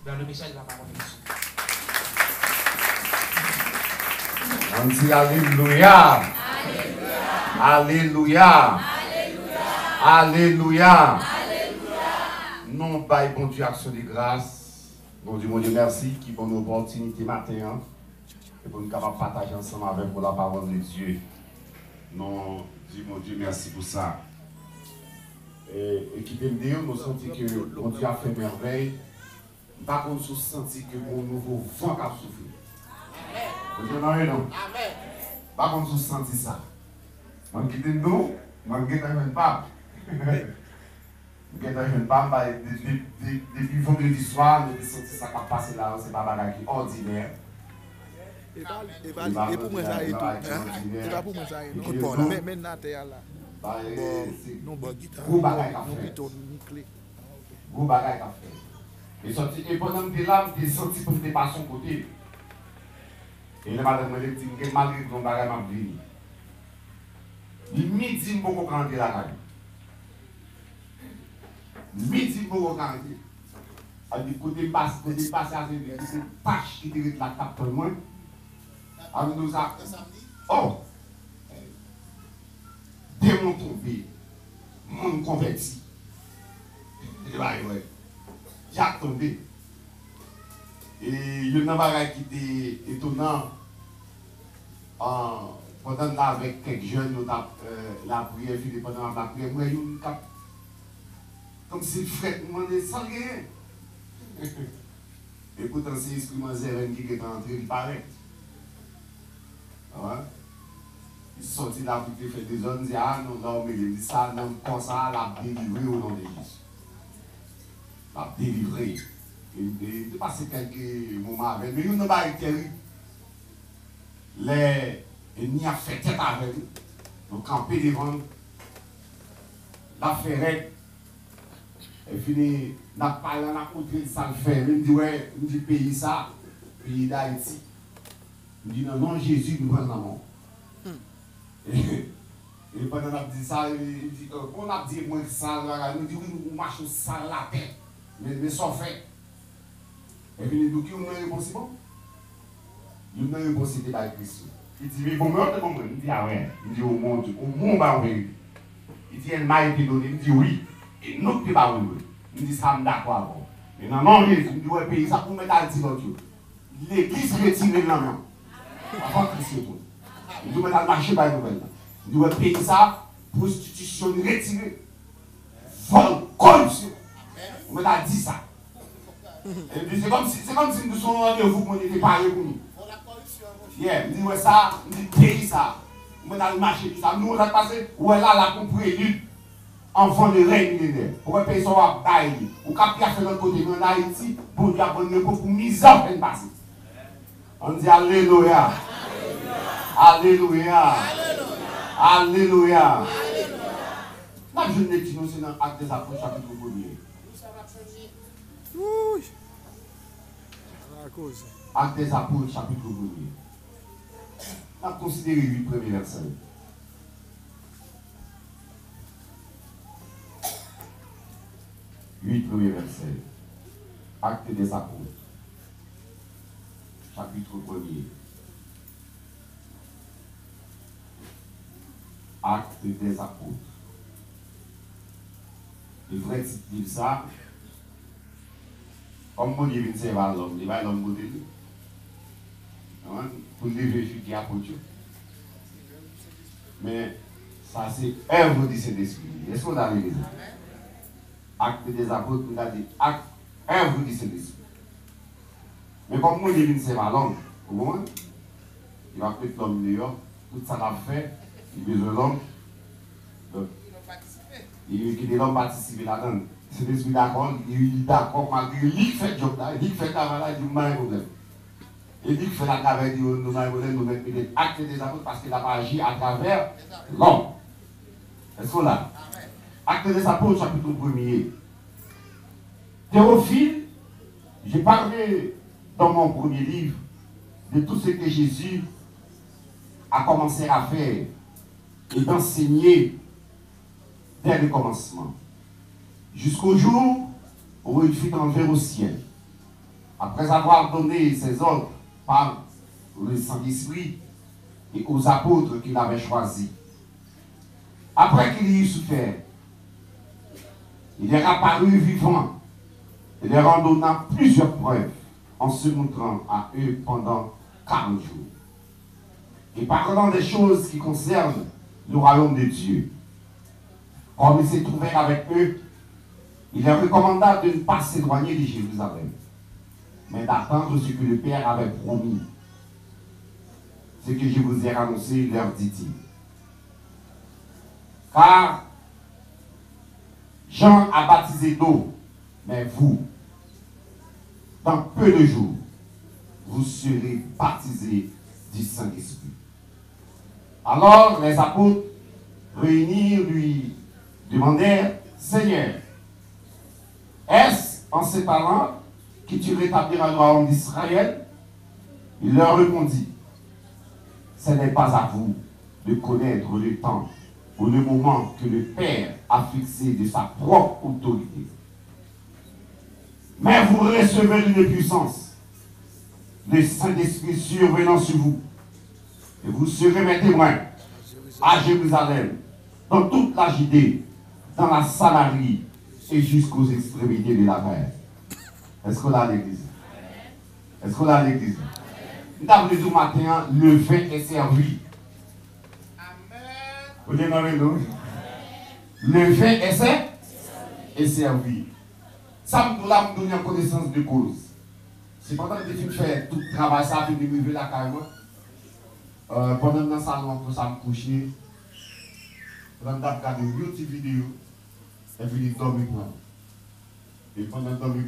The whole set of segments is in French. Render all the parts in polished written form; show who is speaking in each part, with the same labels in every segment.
Speaker 1: vers le message de la parole de Dieu.
Speaker 2: On dit Alléluia. Alléluia. Alléluia. Non, pas bon Dieu, action de grâce. Bon Dieu, merci qui pour nous opportunité matin. Et pour nous capables partager ensemble avec vous la parole de Dieu. Non, dis mon Dieu, merci pour ça. Et qui peut me dire, nous sentons que mon Dieu a fait merveille. Par contre, nous sentons que mon nouveau vent a soufflé. Vous comprenez, non? Par contre, nous sentons ça. Je quitte nous, je quitte un pape. Je quitte un pape, depuis vendredi soir, nous avons senti ça qui a passé là, c'est pas un bagage ordinaire.
Speaker 3: Et pour moi, ça est tout. Et pas pour moi, ça est tout. Mais Naté là. Bon, guitare.
Speaker 2: Gros bagage à faire. Gros bagage à faire. Et pendant que tu es là, tu es senti pour te passer son côté. Et le madame me dit que malgré ton bagage m'a venu. Midi, je peux rentrer la caille. Midi, je peux rentrer. Avec côté passé à c'est tâche qui dirige la table pour moi. Avec nous ça. Oh! Démon tombé. Monde converti. Et là, ouais. Jacques tombé. Et il y a un bagage qui était étonnant. Pendant là, avec quelques jeunes, la prière, pendant la prière, moi, il y a une cap. Comme si le frère me demandait sans rien. Et pourtant, c'est l'instrument zéro qui est entré, il paraît. Il sortit là pour faire des zones, il dit ah non, non, mais il dit ça, non, comme ça, la délivré au nom de Jésus. La délivré. Il a passé quelques moments avec lui, mais il n'a pas été il n'y a fait tête avec lui. Donc, camper devant, la ferrette, et fini, n'a pas là, n'a côté de ça le fait. Il me dit ouais, il me dit pays ça, pays d'Haïti. Il me dit non, non, Jésus nous prend la mort. Et pendant qu'on a dit ça, il dit, on a dit moi ça, il me dit oui, nous marchons ça la tête, mais sans fait. Et puis il dit, qui on a répondu bon? Il a répondu c'était par Christ. Il dit, mais bon, il dit, ah ouais, il dit, au monde, bah oui. Il dit, elle m'a été donnée, il dit oui, et nous ne pas oui. Il dit, ça me d'accord. Mais non, non, il dit, ouais, pays, ça pour mettre à l'autre. L'église retirée de la main. Avant Christ. Il dit, mettre à marcher par nous. Il dit, ouais, pays, ça, prostitution retirée. Vol, corruption. On m'a dit ça. C'est comme si nous sommes rendez-vous pour nous parler pour nous. Yeah, nous ouais ça, nous pays ça. On dans le marché ça. Nous on a passé ouais là la compréhension enfant de règne millénaire. Pour payer son bail. Ou cap faire l'autre côté en Haïti pour Dieu abonner pour misère peine passer. On dit alléluia. Alléluia. Alléluia. La journée qui nous c'est dans Actes des Apôtres chapitre 1er.
Speaker 3: Oui.
Speaker 2: Actes des Apôtres, chapitre 1er. On a considéré 8 premiers versets. 8 premiers versets. Actes des Apôtres, chapitre 1er. Actes des Apôtres. Le vrai titre dit ça. Comme mon Dieu vient de servir l'homme, il va l'homme côté lui. Pour lever celui qui a pour Dieu. Mais ça c'est œuvre du Saint-Esprit. Est-ce qu'on a vu ça? Acte des apôtres, on a dit acte, œuvre du Saint-Esprit. Mais comme mon Dieu vient de servir l'homme, il va mettre l'homme dehors, tout ça l'a fait, il besoin de l'homme. Il quitte l'homme participer là-dedans. C'est l'esprit d'accord, il est d'accord, malgré lui fait le job là, il fait le travail là, il dit, pas de problème. Il dit qu'il fait la travail, il dit, nous avons problème, nous mettons des actes des apôtres parce qu'il n'a pas agi à travers l'homme. Est-ce qu'on l'a? Actes des apôtres, chapitre 1er. Théophile, j'ai parlé dans mon premier livre de tout ce que Jésus a commencé à faire et d'enseigner dès le commencement. Jusqu'au jour où il fut enlevé au ciel. après avoir donné ses ordres par le Saint-Esprit et aux apôtres qu'il avait choisis, après qu'il y eut souffert, il est apparu vivant et leur en donnant plusieurs preuves en se montrant à eux pendant 40 jours et parlant des choses qui concernent le royaume de Dieu. Comme il s'est trouvé avec eux, il leur recommanda de ne pas s'éloigner de Jérusalem, mais d'attendre ce que le Père avait promis. Ce que je vous ai annoncé, leur dit-il. Car Jean a baptisé d'eau, mais vous, dans peu de jours, vous serez baptisés du Saint-Esprit. Alors les apôtres réunis lui demandèrent, Seigneur, est-ce en ces parlant que tu rétabliras le royaume d'Israël? Il leur répondit, ce n'est pas à vous de connaître le temps ou le moment que le Père a fixé de sa propre autorité. Mais vous recevrez une puissance, le Saint-Esprit survenant sur vous, et vous serez mes témoins à Jérusalem, dans toute la Judée, dans la Samarie et jusqu'aux extrémités de la terre. Est-ce qu'on a l'église? Est-ce qu'on a l'église? Nous avons dit au matin, le vin est servi. Vous dites non, non. Le vin est servi. Ça me donne une connaissance de cause. C'est pendant que tu fais tout le travail, ça fait de me la carrière. Pendant que dans le salon, pour ça me coucher, pendant que je regarde une petite vidéo, et puis je dormir. Et pendant que je dormir,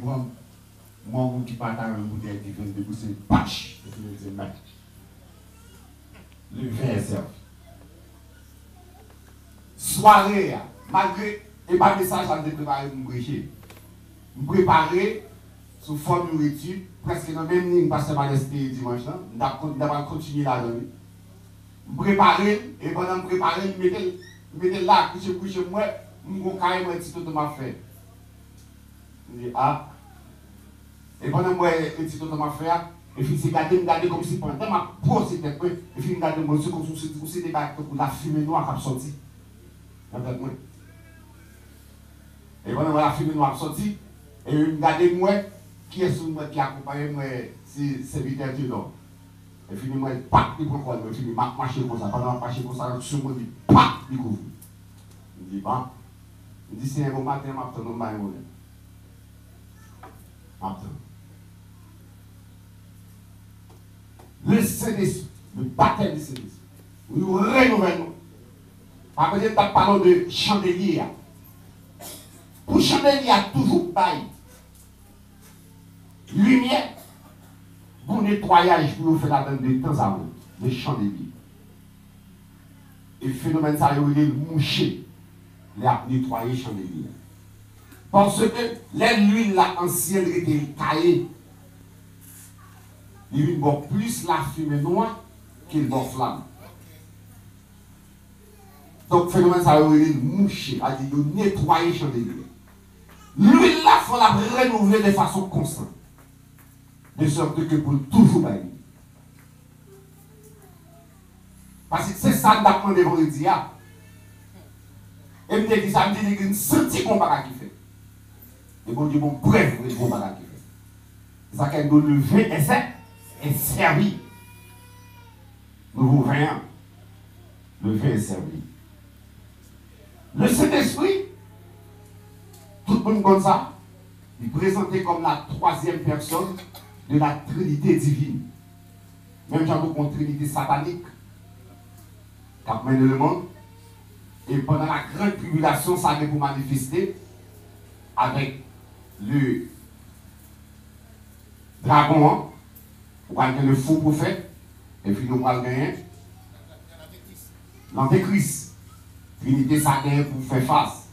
Speaker 2: moi, qui partage un bouteille qui vient de pousser, patch, et puis je dis, le vin est servi. Soirée, malgré, et pas de message, je me préparer pour me prêcher. Me préparer sous forme de nourriture, presque dans la même ligne, parce que je suis dimanche, je vais continuer la journée. Me préparer, et pendant me préparer, je me là, coucher moi, je me carrément un petit peu de ma fête. Je dis, ah. Et pendant moi, un petit peu de ma fête, et puis c'est garder comme si pendant ma pause, et puis je garde moi, c'est comme si c'était la fumée noire qui a sorti. Et pendant la fumée noire sortie, et je regarde moi, qui est sur moi, qui accompagne moi, c'est serviteur de l'homme. Et puis moi, pac, il prend quoi, et puis je marche comme ça, pendant que je marche comme ça, sur moi, pac, il couvre. Je dis, bon, je dis, c'est un bon matin, je m'attends, le Saint-Esprit, le baptême du Saint-Esprit, nous renouvellons. Après, nous parlons de chandelier. Pour chandelier, il y a toujours bail. Lumière, pour nettoyage, pour faire la donne de temps à autre, le chandelier. Et le phénomène, ça il est mouché, il a nettoyé le chandelier. Parce que l'huile ancienne était taillée. Il y a plus la fumée noire qu'il y a flamme. Donc, le phénomène, ça veut dire moucher, c'est-à-dire nettoyer le chandelier. L'huile là, il faut la renouveler de façon constante. De sorte que pour toujours bailler. Parce que c'est ça que nous avons vendredi. Et me dit ça, me dit que nous senti qu'on va qui fait. Et bon Dieu, bon, bref, vous ne pas qui fait. C'est ça qu'elle nous le vin est servi. Nous vous voyons. Le vin est servi. Le Saint-Esprit, tout le monde comme ça, il est présenté comme la troisième personne de la Trinité divine. Même j'en ai une Trinité satanique qui a mené le monde. Et pendant la grande tribulation, ça a pour manifester avec le dragon, ou avec le faux prophète, et puis nous allons gagner l'antéchrist. Trinité, ça gagne pour faire face.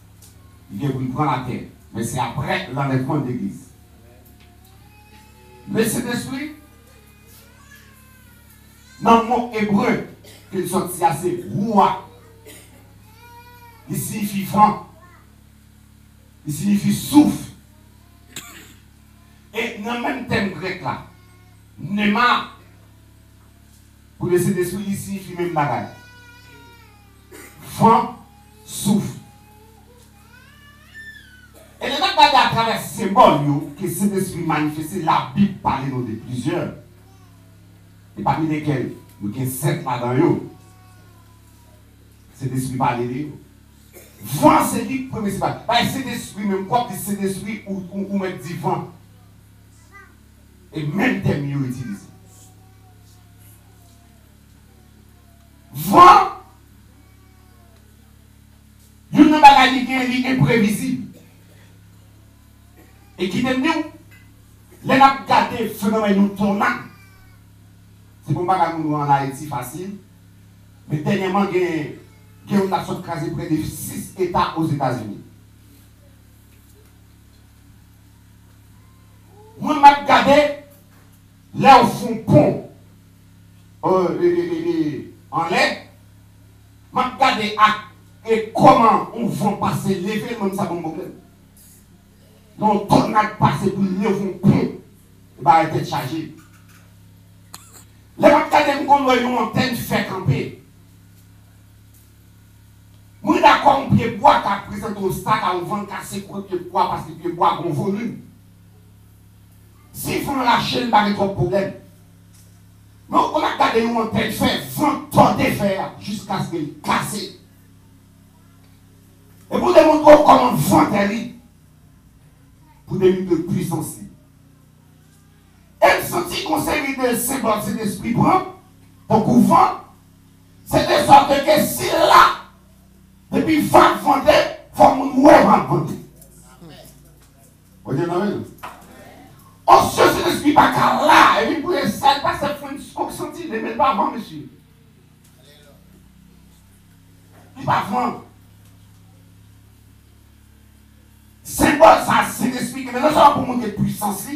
Speaker 2: Il vient pour prendre la terre. Mais c'est après l'enlèvement de l'église. Le Saint-Esprit, dans le mot hébreu, qu'il sortit assez roi, il signifie vent, il signifie souffle. Et dans le même thème grec là. Nema, pour le Saint-Esprit ici, il même bagaille. Vent, souffle. Et les gens à travers ces symboles que Saint-Esprit manifesté, la Bible parle de plusieurs. Et parmi lesquels, nous avons 7 là-dedans. Saint-Esprit parle de eux. Vent, c'est lui le premier symbole. Saint-Esprit, même quoi, c'est Saint-Esprit ou mettre du vent. Et même thème utilisé. Vent, il y a une bagaille qui est imprévisible. Et qui t'aime nous, les n'a gardé le phénomène tournant. C'est pour pas que nous en Haïti facile. Mais dernièrement, il y a une nation crasée près de 6 États aux États-Unis. Moi, je vais regarder là où font pont en l'air. Je vais regarder et comment on va passer lever même ça bon problème. Donc, on a passé pour lever un pont, il va être chargé. Les gens qui ont une montagne fait camper. Je suis d'accord, on peut boire qui présente un stack à un vent cassé pour le bois parce que le bois a un volume. S'ils font lâcher, il n'y a pas de problème. Mais on a gardé une montagne fait vent tordé faire jusqu'à ce qu'il casse. Et pour démontrer comment vent est libre, pour des minutes de puissance. Elle sentit qu'on s'est mis de symbole, c'est l'esprit brun, ton couvent, c'est de sorte que si là, depuis 20 vendés, il faut qu'on ouais vendre. Vous voyez, non? On se c'est l'esprit pas car là, et puis pour les salles, pas ça fait une senti, ne met pas avant, monsieur. Il va vendre. Symbole, ça, c'est l'esprit que maintenant, ça va pour montrer puissance.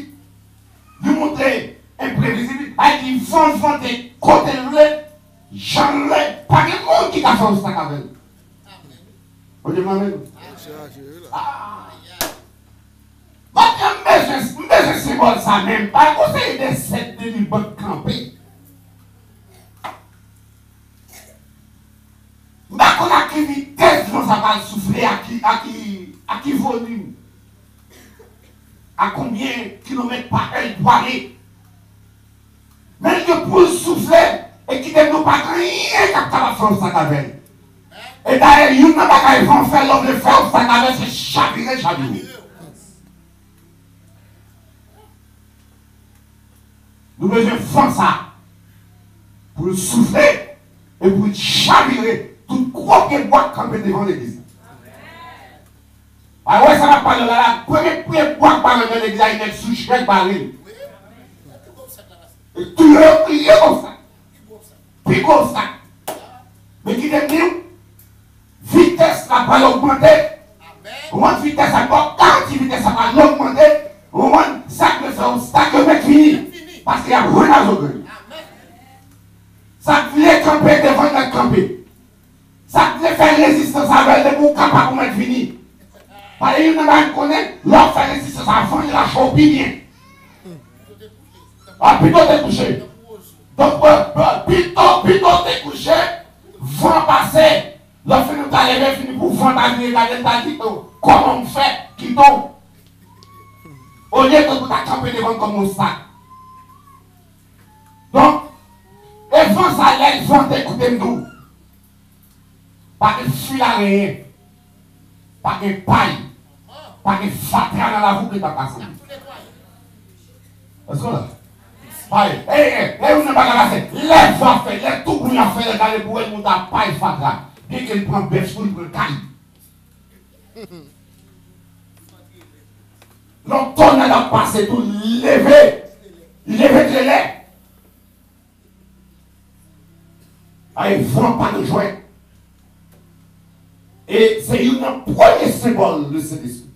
Speaker 2: Lui montrer imprévisible. Il vend des côtés de l'eau, j'en ai pas de monde qui a fait un sac avec. Vous voyez, moi-même? Mais je symbole ça même. Pas conseil des 7 de l'Iban campé. Mais qu'on a qui vitesse, ça va souffler à qui volume. À combien de kilomètres par heure il doit aller. Mais que pour souffler et qui ne nous pas rien qu'à faire ça avec. Et d'ailleurs, il n'y a pas qu'à faire l'homme de faire ça avec, c'est chaviré. Nous devons faire ça pour souffler et pour chavirer tout gros qui boit camper devant l'église. Ah ouais, ça va pas de là. Premier bois par dans l'église, il est sous chaque baril. Et tout le monde est comme ça. Puis comme ça. Mais qui est mieux? Vitesse n'a pas augmenté. Au moins vitesse n'a pas augmenté. Vitesse n'a pas augmenté. Au moins ça que fait un stack de mettre fini. Parce qu'il y a rien à jouer. Ça voulait camper devant notre camper. Ça voulait faire résistance avec les bouts capables de mettre fini. Parce qu'il y a un qui connaît, l'autre fait résistance avant, il a chopé bien. Ah, plutôt t'es couché. Donc, plutôt t'es couché, vent passer. L'autre fait nous aller, fini pour vent aller, t'as dit comment on fait, qui tombe. Au lieu que vous t'as campé devant comme un sac. Donc, et vent ça l'aide, vent t'écouter nous. Pas de fil à rien. Pas de paille. Pas de fatra dans la roue que tu as passé. Est-ce que là? On n'a pas passé. Les voix fait, les tout bruit à faire, dans les bouées, nous n'avons pas de fatra. Dès qu'il prend bêche, il prend caille. Donc, ton a passé tout lever de l'air. Il ne vend pas de jouets. Et c'est un premier symbole de cet esprit.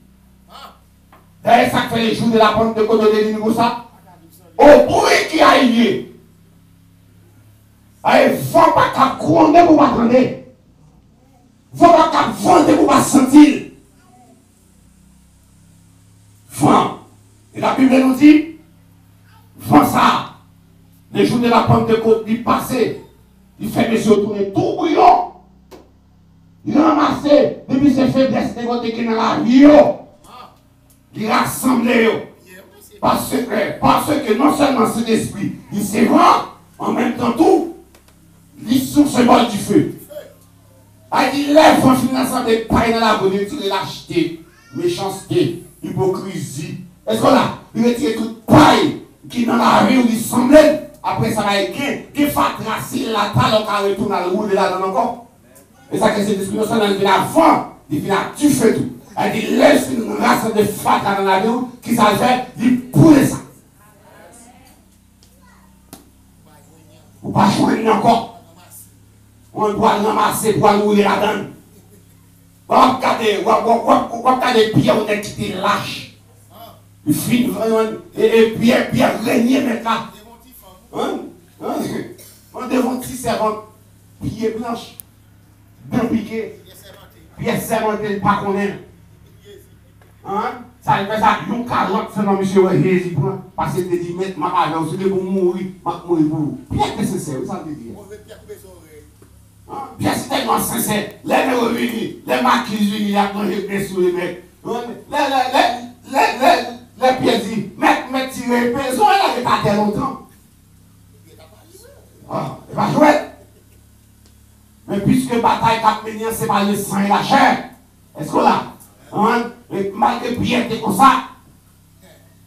Speaker 2: D'ailleurs, ça fait les jours de la bande de côté de l'île ça. Au bruit qui a lié. Il ne faut pas qu'à gronder pour m'attendre. Il ne faut pas qu'à vendre pour me sentir. Vent. Et la Bible nous dit, les jours de la Pentecôte, il passait, il fait monsieur tourner tout bouillon. Il ramassait, depuis ses faiblesses, des côtés qui dans la vie, il rassemblait. Parce que non seulement cet esprit, il s'est grand, en même temps tout, il sous ce bol du feu. Il lève en finançant des pailles dans la bonne, il retire lâcheté, méchanceté, hypocrisie. Est-ce que là, il retire toute paille qui dans la rue où il semblait, après ça va être qui va tracer la taille, on va retourner à le rouler là-dedans encore. Et ça, que c'est l'esprit non seulement il vient avant, il vient tu fais tout. Il laisse une race de fata dans la vie qui ça fait, il poule ça. Ou pas jouer encore. On doit ramasser pour rouler là-dedans. On va regarder Pierre, on est qui te lâche. Il finit vraiment, et Pierre régner maintenant. On devant 10 servantes, pieds blanches, bien piqués, pieds servantés, pas qu'on aime. Ça fait ça, yon carotte, c'est non, monsieur, Jésus, parce que tu dis, mettre ma mère, c'est pour mourir, pour vous. Pierre, c'est sincère, ça veut dire. Pierre, c'est tellement sincère. Les mères unis, les maquis unis, il y a des sous les mecs. Les pieds disent, mec, tirer, besoin, il n'y a pas longtemps. Il va jouer. Mais puisque bataille capénienne, c'est pas le sang et la chair. Est-ce que là, malgré Pierre était comme ça,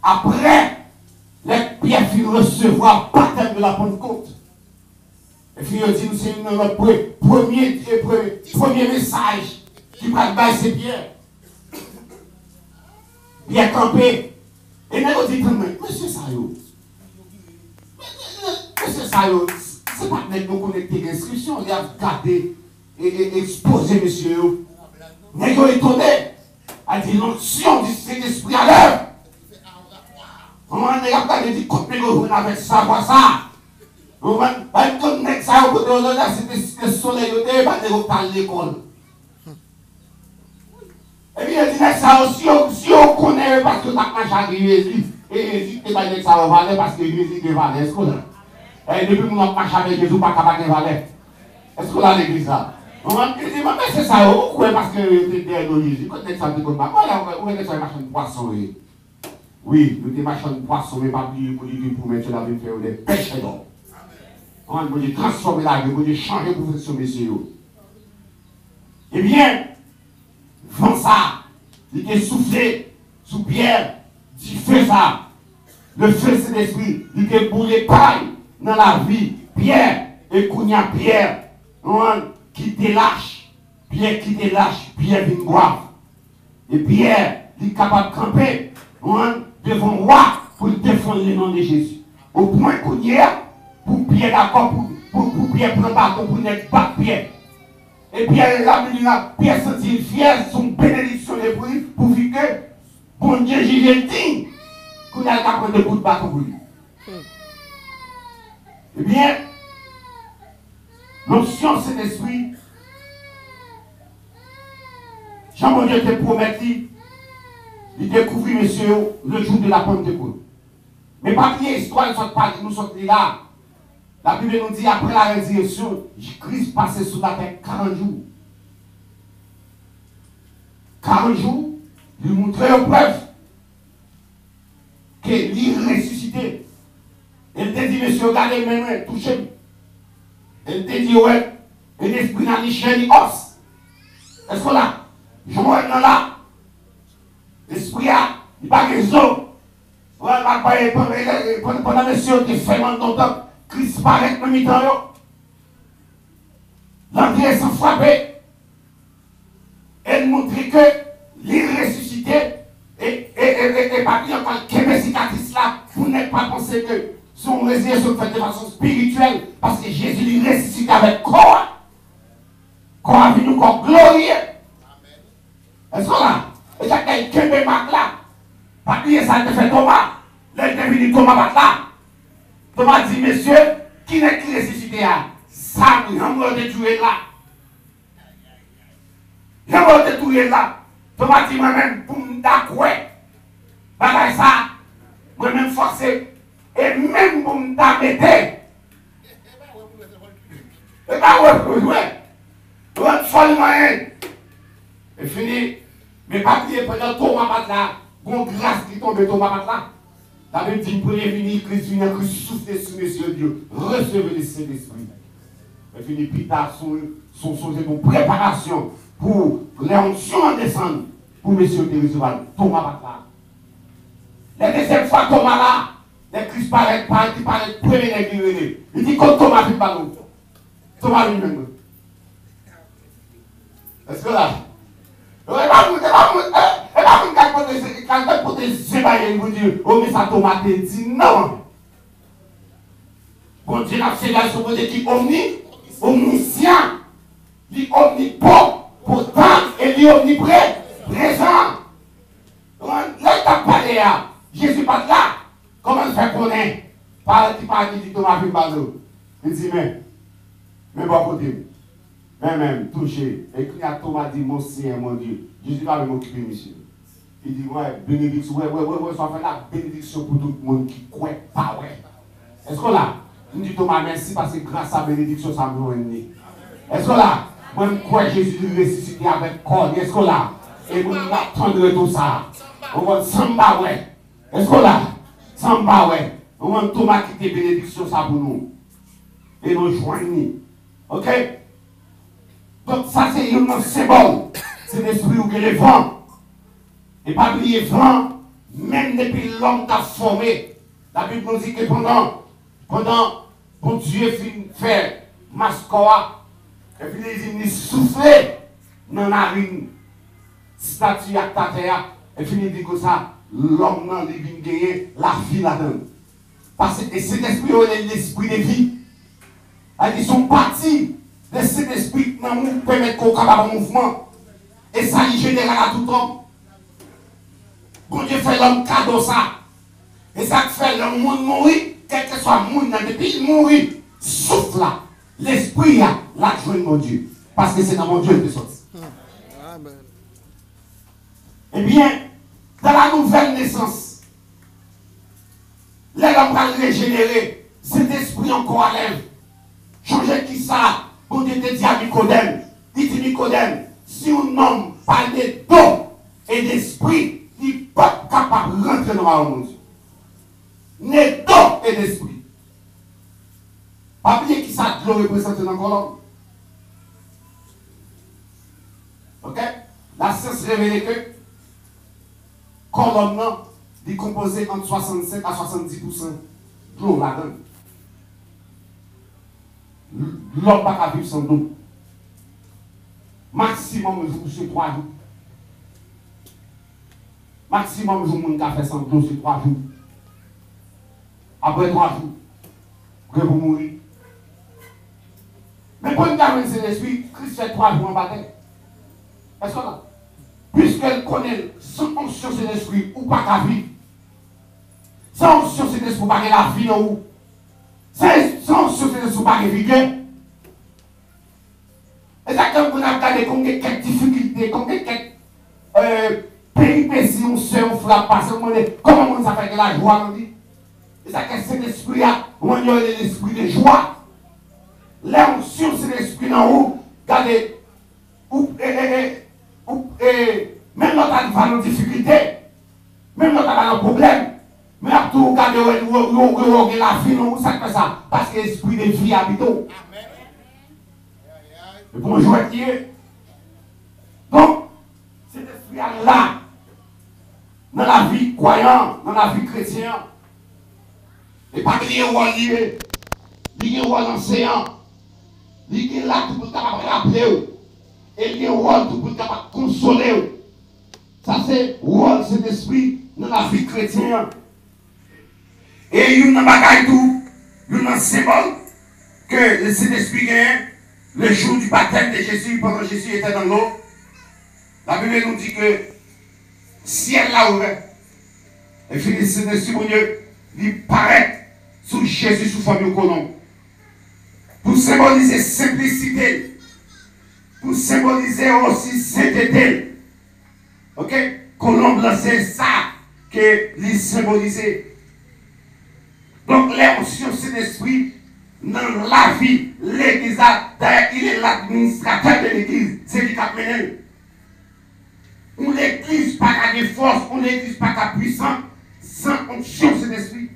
Speaker 2: après, les Pierre finit recevoir baptême de la Pentecôte. Et puis il dit, c'est notre premier message qui va bailler c'est Pierre. Pierre campé. Et nous dit, monsieur Sayo, c'est pas que nous connecter l'inscription, il a gardé et exposé monsieur. Nous sommes étonnés. A dit l'onction du Saint-Esprit à l'œuvre. On a dit, quand nous avec ça, quoi ça. On va mettre ça au côté de là, c'est le soleil, on va aller à l'école. Et puis il dit, ça aussi, si on connaît, parce que nous avons mangé Jésus, et Jésus n'est pas dit que ça va valer parce que Jésus est valer. Est-ce que là? Et depuis que nous avons mangé avec Jésus, pas capable de valer. Est-ce que là, l'église là? On va dire, mais c'est ça, pourquoi? Parce que tu es derrière Jésus, quand tu es sorti comme ça, où est-ce que tu es marchand de poisson? Oui, nous sommes marchand de poisson, mais pas pour mettre la vie faire des pêches d'or. On va dire transformer la vie, on va changer pour faire ce monsieur. Eh bien, vent ça, il est soufflé sous Pierre, du feu ça. Le feu c'est l'esprit, il est bourré paille dans la vie. Pierre, et Kounia Pierre, qui te lâche, Pierre qui te lâche, Pierre vient boire. Et Pierre, il est capable de camper devant le roi pour défendre le nom de Jésus. Au point qu'on y est, pour Pierre d'accord, pour Pierre prendre bâton, pour n'être pas Pierre. Et Pierre, là, Pierre sentit fier, son bénédiction de lui, pour dire que, bon Dieu, j'ai dit, qu'on a qu'à prendre des coups de bâton pour lui. Eh bien, l'onction, c'est l'esprit. Jean Dieu te promettit, il découvrit, monsieur, le jour de la Pentecôte. Mais pas qu'il y ait histoire, nous sommes là. La Bible nous dit, après la résurrection, Christ passait sous la terre 40 jours. 40 jours, il montrait aux preuves qu'il ressuscité. Il te dit, monsieur, regardez mes mains, touchez-moi. Il te dit, ouais, un esprit n'a ni chair ni os. Est-ce que là, je vois là, l'esprit a, il n'a pas de os. Pendant monsieur, qui fait mal dans le temps, Christ paraît dans le mi-temps. L'entrée sans frapper. Elle montre que l'irressuscité et pas bien encore qu'elle cicatrice là pour ne pas penser que son résurrection fait de façon spirituelle parce que Jésus lui ressuscite avec corps. Corps avec nous, corps glorieux. Est-ce que là? Et ça qu'il y a quelqu'un là. Pas que ça te fait Thomas. Là, il est venu Thomas là. Thomas dit, monsieur, qui n'est qui ressuscité là? Ça, nous avons détruit là. Nous avons détruit là. Thomas dit, moi-même, pour me d'accord, bagaille ça, moi-même forcé. Et même pour me taper. Et bah ouais. Ouais, follement. Et fini. Mais pas prier pendant Thomas Patla. Bon grâce qui tombe Thomas Patla. La Bible dit, premier venir, Christ vient, Christ souffle sur Monsieur Dieu. Recevez le Saint-Esprit. Et fini, plus tard, sont une préparation pour les onctions descendre pour Monsieur Dieu recevoir Thomas Patla. La deuxième fois, Thomas là, les Christ paraît, premier nègre. Il dit, quand Thomas fait pas nous. Thomas lui-même. Est-ce que là? Quand vous vous dites, oh, mais ça tomate dit non. Bon Dieu, la sélection qui est omniscient, il est omnipotent, pourtant, et il est omniprésent. Là, tu as parlé, Jésus pas là. Comment se fait connaître? Par qui dit Thomas Fimbano. Il dit, mais bon côté. Même touché. Et quand Thomas dit, mon Seigneur, mon Dieu, Jésus va m'occuper, monsieur. Il dit, ouais, bénédiction, ouais, ça fait la bénédiction pour tout le monde qui croit pas, ouais. Est-ce que là, je dis Thomas, merci parce que grâce à la bénédiction, ça me donne. Est-ce que là, moi, je crois que Jésus lui ressuscité avec corps. Est-ce que là, et vous attendrez tout ça. On va samba, ouais. Est-ce que là, samba, ouais. On va Thomas quitter bénédiction, ça pour nous. Et nous joindre. Ok? Donc, ça, c'est un symbole. C'est l'esprit où il est vent. Et pas oublier vent, même depuis l'homme t'a formé. La Bible nous dit que pendant bon Dieu fait mascoa, et puis il souffle dans la rue, statue à ta terre, et puis il dit que ça, l'homme n'a pas gagné la vie là-dedans. Parce que cet esprit est l'esprit de vie. Ils sont partis de cet esprit qui nous permet qu'on capable de mouvement. Et ça, il général à tout homme. Bon Dieu fait l'homme cadeau ça. Et ça fait l'homme mourir, quel que soit le monde, depuis il mourit, souffle là. L'esprit a la joie de mon Dieu. Parce que c'est dans mon Dieu que sorti. Amen. Eh bien, dans la nouvelle naissance, l'homme va le régénérer. Cet esprit encore à l'œuvre. Changer qui ça? Bon Dieu te dit à Nicodème. Il dit Nicodème, si un homme parle d'eau et d'esprit, il n'est pas capable de rentrer dans le monde. Né d'eau et d'esprit. Pas oublier qui ça doit représenter dans le colonne. Ok? La science révèle que colonne est composé entre 65 à 70% de l'eau là-dedans. L'homme n'a pas vivre sans eau. Maximum, c'est 3 jours. Maximum, je vais faire sans eau, c'est 3 jours. Après 3 jours, vous mourir. Mais pour une dame, c'est l'esprit, Christ fait 3 jours en bataille. Est-ce que là? Puisqu'elle connaît sans onction, c'est l'esprit, ou pas qu'à vivre. Sans onction, c'est l'esprit, ou pas qu'à la vie, ou. Sans onction, c'est l'esprit, ou pas qu'à vivre. Et ça, quand vous avez regardé quelques difficultés, quelques péripéties, on se frappe, parce que comment ça fait que la joie, on dit? Et ça, c'est l'esprit, on a l'esprit de joie. L'onction, c'est l'esprit en haut. Regardez, même quand on a des difficultés, même quand on a un problème, mais à tout regarder, on a la vie, on ça fait ça, parce que l'esprit de vie habite. Et pour jouer qui est. Donc, cet esprit là, dans la vie croyante, dans la vie chrétienne, et pas qu'il y ait un rôle lié, il y a un rôle enseignant, il y a là tout pour capable rappeler, et il y a un rôle tout pour capable consoler. Ça c'est rôle cet esprit dans la vie chrétienne. Et il y a un bagage tout, il y a un symbole que cet esprit gagne. Le jour du baptême de Jésus, pendant que Jésus était dans l'eau, la Bible nous dit que le ciel l'a ouvert. Et puis le Saint-Esprit, mon Dieu, il paraît sous Jésus sous forme de colombe. Pour symboliser simplicité, pour symboliser aussi sainteté. Ok? Colombe, c'est ça que il symbolisait. Donc, l'onction Saint-Esprit, dans la vie, l'église, d'ailleurs, il est l'administrateur de l'église. C'est lui qui a mené. On l'église pas qu'à des forces, on l'église pas qu'à puissance, sans onction Saint-Esprit.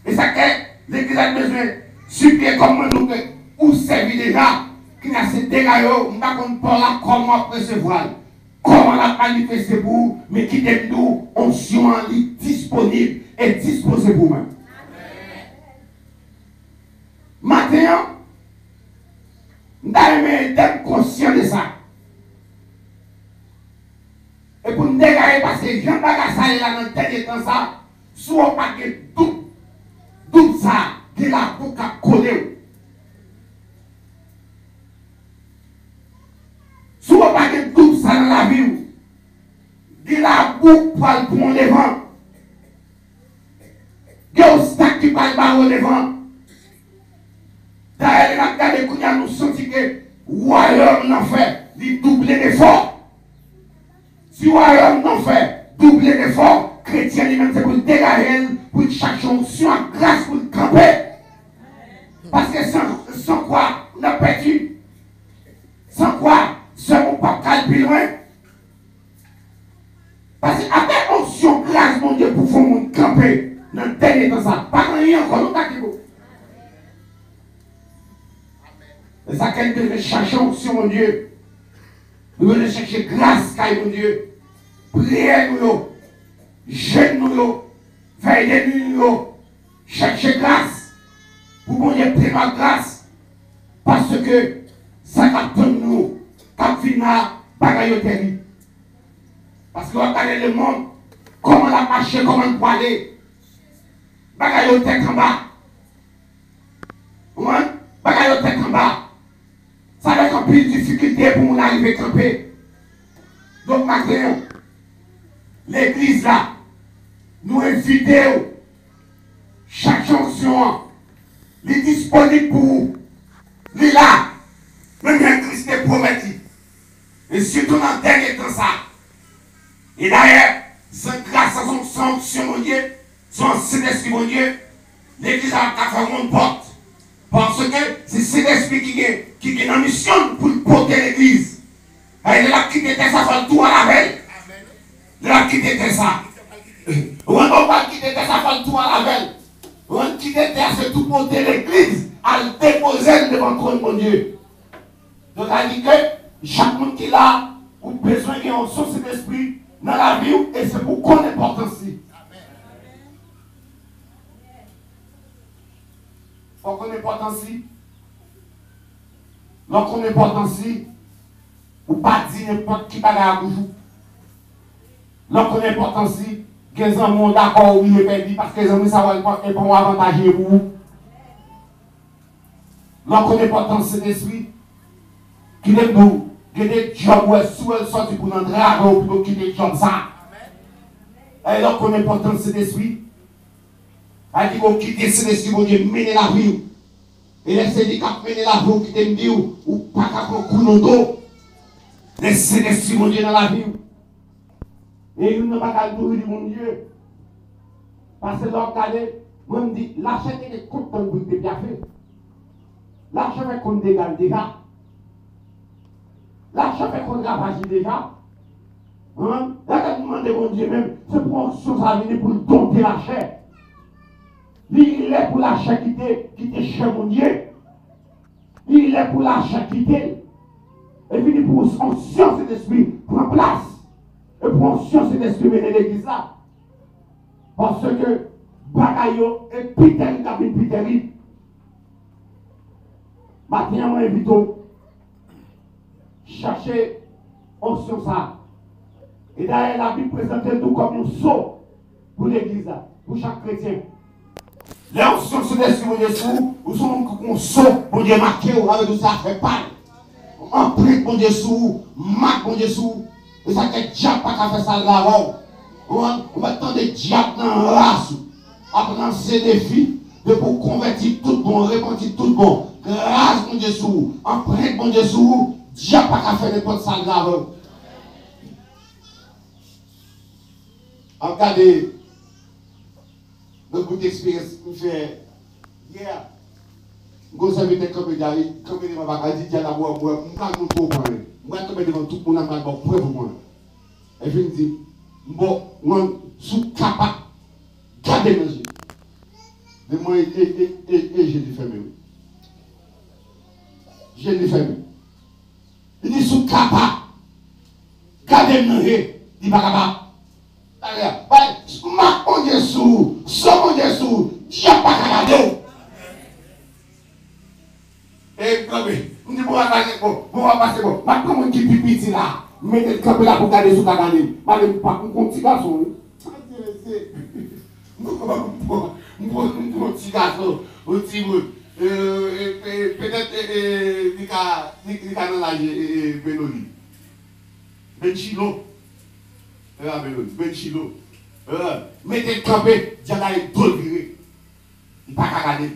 Speaker 2: Et ça fait, l'église a besoin de supplier comme nous, ou servir déjà, qui n'a ces dégâts, on ne va pas là comment recevoir. Comment la manifester pour vous, mais qui est nous, onction disponible et disposée pour vous-même. Maintenant, nous avons être conscients de ça. Et pour nous dégager, parce que Jean Bagassay là dans le dernier temps, ça, soit pas de doute ça, de la boucle à coller. Soit pas de doute ça dans la vie, de la boucle pour le prendre le vent. De l'obstacle qui va le barrer au devant. D'ailleurs, nous avons senti que le royaume n'a fait, il double d'efforts. Si le royaume n'a fait, double d'efforts, chrétien lui-même, c'est pour le dégager, pour chercher onction à grâce pour le camper. Parce que sans quoi, on a perdu. Sans quoi, c'est mon papa plus loin. Parce qu'avec onction, grâce, mon Dieu, pour faire mon camper, dans le dernier temps, ça, pas rien encore, nous avons. C'est ça qu'elle devait chercher sur mon Dieu. Nous devons chercher grâce, car mon Dieu. Priez nous, jeûne nous, veillez nous, cherchez grâce. Pour mon Dieu, prenez ma grâce. Parce que ça attend nous, quand finir, bagaille terrible. Parce que regardez le monde, comment la marcher, comment on peut aller. Bagaille tête en bas. Bagaille tête en bas. Ça va être un peu de difficulté pour nous arriver à camper. Donc maintenant, l'église là, nous invitons chaque chanson, il est disponible pour vous. Il est là, même Christ est promettu. Et surtout dans le dernier temps ça. Et d'ailleurs, sans grâce à son sanction, mon Dieu, son Saint-Esprit, mon Dieu, l'église a fait une porte. Parce que c'est Saint-Esprit qui est en mission pour porter l'église. Et de la quitter ça, fait tout à la veille. De la quitter ça. On ne va pas quitter ça, fait tout à la veille. On quitter c'est tout porter l'église, à le déposer devant toi, mon Dieu. Donc, elle dit que chaque monde qui est là, a besoin qu'il y ait un son Saint-Esprit dans la vie, et c'est pour qu'on ait l'importance. Donc on est important si. Donc on est important si. Ou pas dire n'importe qui bagarre à vous. Donc on est important si. Que les gens d'accord ou ils perdu parce que les gens ça va être un avantage pour vous. Donc on est important c'est l'esprit. Qui est nous. Que des jobs où elle sorti pour entrer à l'eau plutôt que des jobs ça. Et donc on est important c'est l'esprit. Elle dit qu'on quitte cet esprit, mon Dieu, mener la vie. Et laissez dit qu'on mener la vie, qui t'aime dire, ou pas qu'à coup dans dos. Laissez l'esprit, mon Dieu, dans la vie. Et nous ne pas qu'à nourrir, mon Dieu. Parce que là, regardez, moi, je me dis, l'achat est content pour te bien fait. L'achat fait qu'on dégage déjà. L'achat fait qu'on ravage déjà. Là, quand vous demandez, mon Dieu, même, c'est pour une chose à venir pour dompter la chair. Il est pour la chair qui te cher, mon Dieu. Il est pour la chair qui te. Et puis pour son science et d'esprit prend place. Et pour son science et d'esprit mener l'église là. Parce que bagayo est plus terrible qu'à plus terrible. Maintenant, moi, invitons chercher onction ça. Et d'ailleurs, la Bible présente nous comme un sceau pour l'église là, pour chaque chrétien. Les onction sur l'esprit, mon Dieu, ou sont un sceau, mon Dieu, marqué, ou avec tout ça, fait pas. On prie, mon Dieu, sous, marque, mon Dieu, sous. Et ça, que diable pas qu'à faire ça là-haut. On va attendre des diables dans la race. Après, lancer des défis de pour convertir tout bon, repentir tout bon. Grâce, mon Dieu, sous. En prête, mon Dieu, sous. Diable pas qu'à faire n'importe ça là-haut. Regardez. Donc, vous expérience, vous faites hier. Vous savez que comme il y a dit, il y a d'abord, moi, je ne peux pas comprendre. Moi, je vais devant tout le monde, je vais preuve pour moi. Et je me dis, bon, moi, je suis capable de garder mes yeux. De moi, et j'ai dû fermer. J'ai dû fermer. Il dit, je suis capable de garder mes yeux. Il n'est pas capable. Mon Jésus, mon Jésus, je n'ai pas regardé. Et comme on dit, bon, on va passer, bon, maintenant, on dit pipi là, mettez le camp là pour garder sous la gagner. Je ne pas un petit garçon. Mon petit garçon, un petit bout. Peut-être, il y a dans la Benoni. Benchilo. Benchilo. Mettez le campé, il y a une deux virées. Il n'y a pas qu'à garder.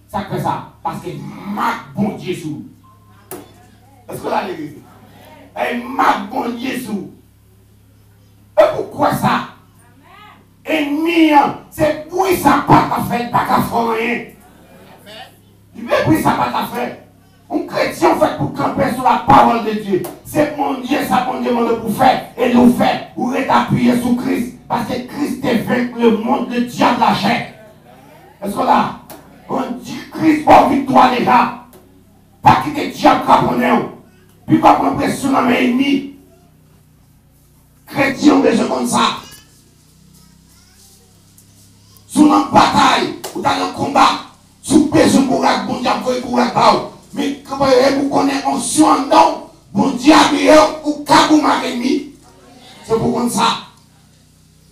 Speaker 2: Ça fait ça. Parce que ma bon Jésus. Est-ce que là, l'église? Et ma bon Jésus. Et pourquoi ça? Et mien, c'est pour ça pas qu'à faire, pas qu'à faire rien. Il veut pour ça pas qu'à faire. Un chrétien fait pour camper sur la parole de Dieu. C'est mon Dieu, ça qu'on demande pour faire. Et nous faire. Vous êtes appuyé sur Christ. Parce que Christ est vaincu le monde, le diable, la chair. Est-ce que là, on dit Christ pour victoire déjà. Pas quitter le diable caponneur. Puis pas prendre pression dans mes ennemis. Chrétien, déjà comme ça. Sous une bataille, ou dans un combat, sous besoin pour la bon diable, pour la balle. Mais quand vous connaissez un son non, bon diable, ou kabou ma ennemi. C'est pour comme ça.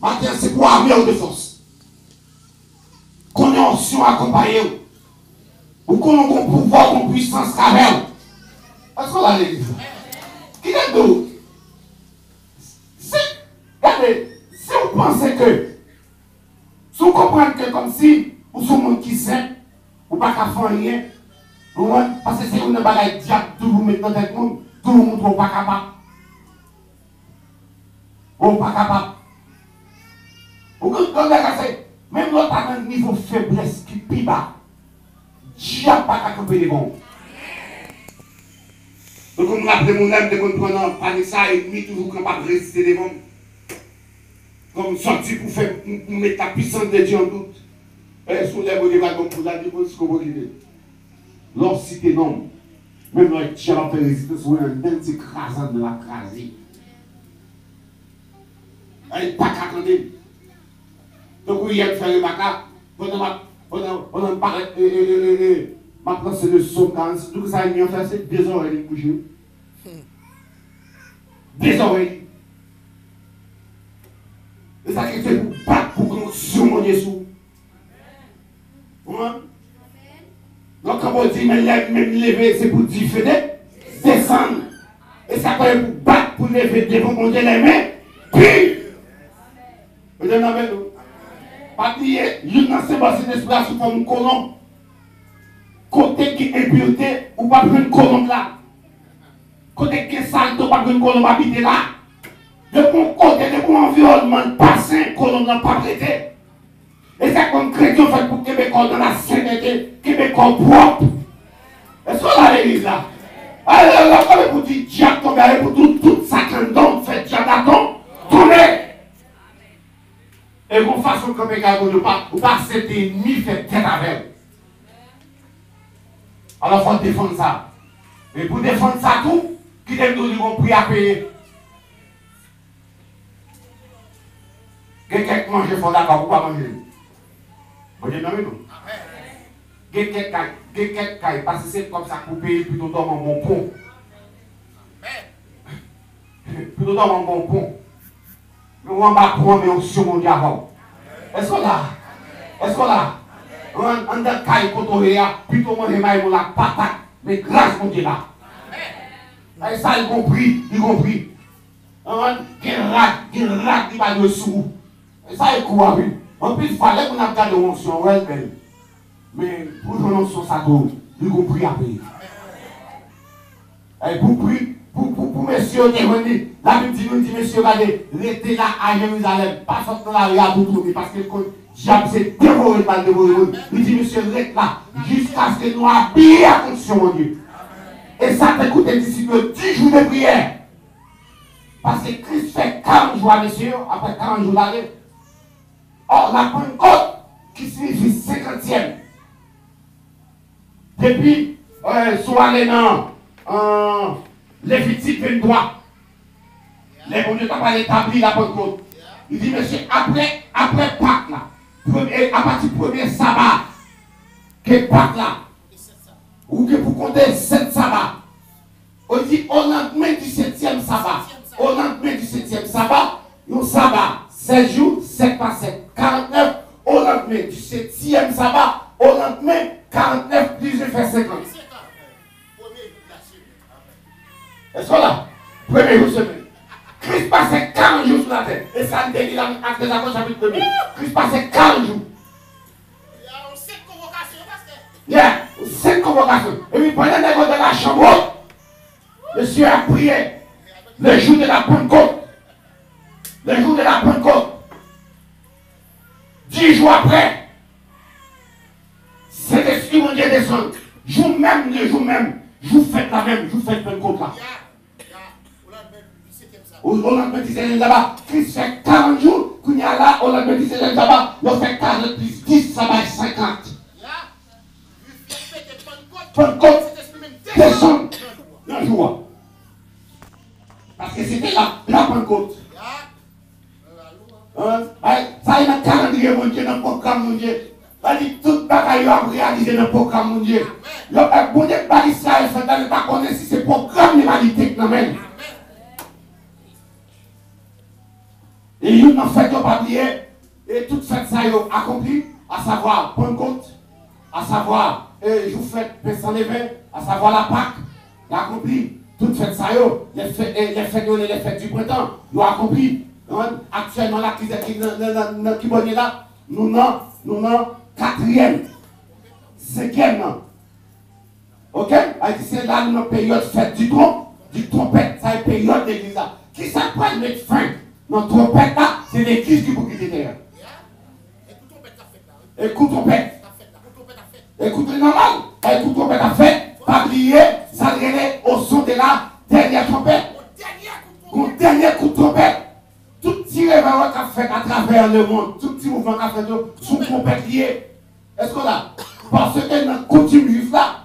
Speaker 2: Maintenant, c'est pour armer de force. Qu'on ait un son accompagné. Ou qu'on ait un pouvoir, une puissance carrée. Est-ce qu'on a l'église? Qui est d'autre? Regardez, si vous pensez que, si vous comprenez que comme si, vous êtes un monde qui sait, vous ne pouvez pas faire rien, parce que c'est une bagaille diable, tout vous mettez dans le monde, tout le monde n'est pas capable. Vous n'êtes pas capable. Vous comprenez, même l'autre a un niveau de faiblesse qui est plus bas. Diable pas capable de bon. Donc, on m'a appelé mon âme de comprendre, pas de ça, et demi toujours capable de résister devant. Comme sorti pour faire, pour mettre la puissance de Dieu en doute. Et sous les mots de la pour la dire, ce que vous dites. Lorsque tu es non, même le diable fait résister sur un même écrasant de la crasée. Il n'est pas qu'à donc, oui, il y a fait le bac pendant ma place de son quand tout ça est mis en face, c'est 2 oreilles couchées. 2 oreilles. Et ça qui fait pour battre pour qu'on sur mon Jésus. Donc, quand on dit, mais même lever, c'est pour diffuser, descendre. Et ça fait pour battre, pour lever, devant mon Dieu les mains, puis. Vous avez un pas dire, l'une dans ces bassins d'espace sous forme de colombe. Côté qui est impureté, ou pas prendre une colombe là. Côté qui est sale, ou pas prendre une colombe habiter là. De mon côté, de mon environnement, pas sain, colombe n'a pas prêté. Et c'est comme chrétien fait pour Québécois dans la sainteté, Québécois propre. Est-ce qu'on a l'église là? Alors, là, pour dire, diable tombe, pour tout ça qu'un don fait, diable d'attendre, tournez. Et mon façon comme égal, vous ne pas cet ennemi fait tête avec. Alors, il faut défendre ça. Et pour défendre ça tout, qui t'aime nous dire qu'on prie à payer. Quelqu'un qui mange, il faut d'accord, pour pas manger. Vous dites non, non. Quelqu'un qui parce que c'est comme ça pour payer plutôt dans mon bon pont. Plutôt dans mon bon pont. Mais on va prendre mais sur mon diable. Est-ce qu'on a? Est-ce qu'on a? On a caille cotoréa, plutôt mon émail mon la patate, mais grâce mon Dieu là. Et ça, il compris, il compris. On a qui rate, il va le sous. Et ça, il court oui. En plus, il fallait qu'on a gardé l'onction, ouais, belle. Mais pour l'onction, ça tourne, il compris à payer. Et pour messieurs, la Bible dit, messieurs, regardez, restez là à Jérusalem, pas sortir dans la rue à tout tourner, parce que J'ai dévoré mal dévoré. Il dit, monsieur, reste là, jusqu'à ce que nous habillons à condition, mon Dieu. Et ça t'écoute les disciples 10 jours de prière. Parce que Christ fait 40 jours, monsieur, après 40 jours d'arrêt. Or, la Pentecôte, qui signifie 50e. Depuis, soit allé dans Lévitique 23, les bons Dieu n'ont pas établi la Pentecôte. Il dit, monsieur, après Pâques, là, à partir du premier sabbat, que Pâques là, ou que vous comptez 7 sabbats, on dit au lendemain du 7e sabbat, au lendemain du 7e sabbat, un sabbat, 7 jours, 7 par 7, 49, au lendemain du 7e sabbat, au lendemain, 49 plus 1 fait 50. Est-ce qu'on a? Premier jour semaine. Christ passait 40 jours sur la terre. Et ça nous dit dans Actes des Apôtres chapitre 1er. Christ passait 40 jours.
Speaker 1: Il y a 5 convocations, pasteur.
Speaker 2: Il y a 5 convocations. Et puis pendant les gars de la chambre, monsieur a prié le jour de la Pentecôte. Le jour de la Pentecôte. 10 jours après, cet esprit mon Dieu descend. Jour même, le jour même, jour faites la même, jour faites Pentecôte là. Au lendemain du 17e sabbat, Christ fait 40 jours, qu'on y a là, au lendemain du 17e sabbat, il fait 40 plus 10, ça va être 50. Pentecôte descend un jour. Parce que c'était la Pentecôte. Ça y est, dans le calendrier, mon Dieu, dans le programme, mon Dieu. Ça dit tout le bagaille à réaliser dans le programme, mon Dieu. Le bon Dieu, par Israël, ça ne pas connaître si c'est le programme de l'humanité qui l'amène. Et il a fait au papier, et toute fête ça y a accompli, à savoir Pentecôte, à savoir, je vous fais Pessant les vins, à savoir la Pâque, il a accompli, toute fête ça y a, les fêtes du printemps, il a accompli. Actuellement, là, qui est là, nous avons 4e, 5e. Ok? C'est là nous avons période fête du trompette, ça est période d'église là. Qui ça peut mettre fin? Notre trompette là, c'est l'église qui peut quitter terre. Écoute trompette. Écoute normal. Écoute trompette à fait. Pas oublier, ça relève au son de la dernière trompette. Au dernier coup de trompette. Tout petit réveil qu'a fait à travers le monde, tout petit mouvement qu'a fait sous trompette lié. Est-ce qu'on a? Parce que dans la coutume juive là,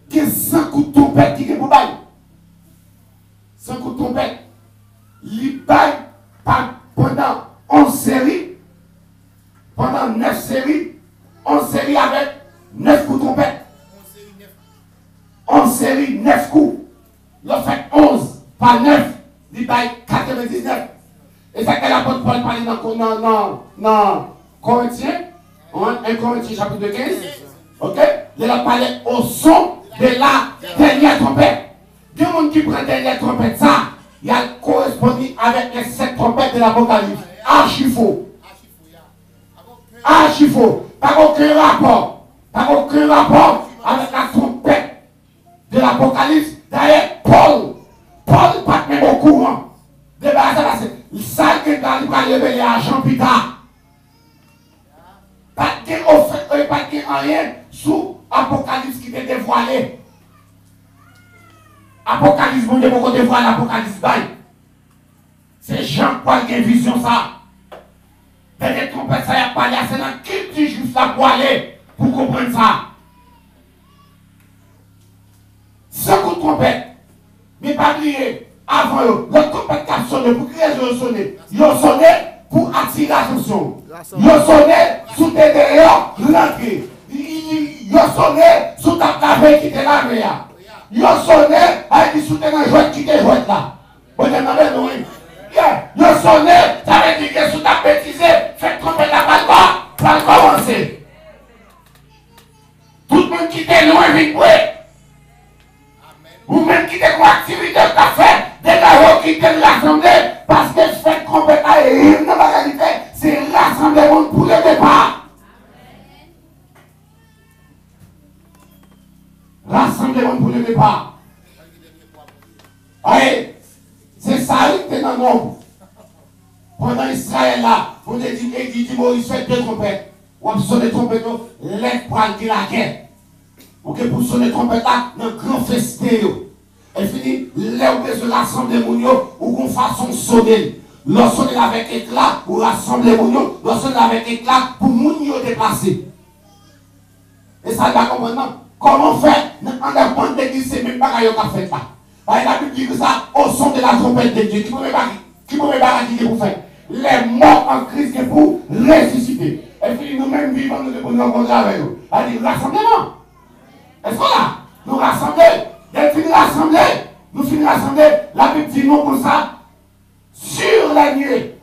Speaker 2: il y a 100 coups de trompette qui est pour bail. 100 coups de trompette. Il baille pendant 11 séries, pendant 9 séries, 11 séries avec 9 coups de trompette. 11 séries, 9 coups. Il a fait 11 par 9, il baille 99. Et c'est que l'apôtre Paul parlait dans Corinthiens, 1 Corinthiens chapitre 15. Ok? Il a parlé au son de la dernière trompette. Il y a des gens qui prennent la dernière trompette, ça. Il y a correspondu avec les 7 trompettes de l'Apocalypse. Archi faux. Archi faux. Pas aucun rapport. Pas aucun rapport avec la trompette de l'Apocalypse. D'ailleurs, Paul pas même au courant. De ça que dans le révélé à Jean Pita. Pas de rien sous l'Apocalypse qui était dévoilé. Apocalypse, bon Dieu, pourquoi dévoile l'Apocalypse bail? C'est Jean-Paul qui a vision ça. Peut-être trompettes, ça y a parlé, c'est dans qui dit juste là pour aller, pour comprendre ça. Sans coup de trompette, mais pas oublier, avant eux, le trompette qui a sonné, pour qui ils ont sonné? Ils ont sonné pour attirer l'attention. Ils ont sonné sous tes derrière, l'entrée. Ils ont sonné sous ta cave qui était là, ils ont sonné avec des soutenants jouets qui étaient joués là. Vous demandez, oui. Ils ont sonné, ça veut dire que sous ta bêtise, faites tromper la balle, va commencer. Tout le monde qui était loin, vite, oui. Ou même qui était comme activité de café, des gars qui étaient rassemblés, parce que faites tromper la et dans la réalité, c'est rassemblement pour le départ. Rassemblement pour le départ. Oui, c'est ça qui était dans le nombre. Pendant Israël là, Vous avez dit Moïse fait 2 trompettes. On sonne les trompettes, les poils de la guerre. Ok, pour sonner les trompettes là, dans un grand festin. Et fini, les ou se rassembler ou qu'on façon sonner. Lorsqu'on est avec éclat, ou rassembler mounio, lorsqu'on est avec éclat, pour mounio déplacer. Et ça va comprendre. Comment faire? En la pointe d'église, c'est même pas qu'il y a fait là. La Bible dit que ça, au son de la trompette de Dieu, qui peut me barraquer pour faire? Les morts en Christ pour ressusciter. Et puis nous-mêmes vivons, nous devons nous rencontrer avec eux. C'est-à-dire rassemblement. Est-ce qu'on a? Nous rassembler. Dès que nous rassembler, nous finissons rassembler. La Bible dit non pour ça. Sur la nuée.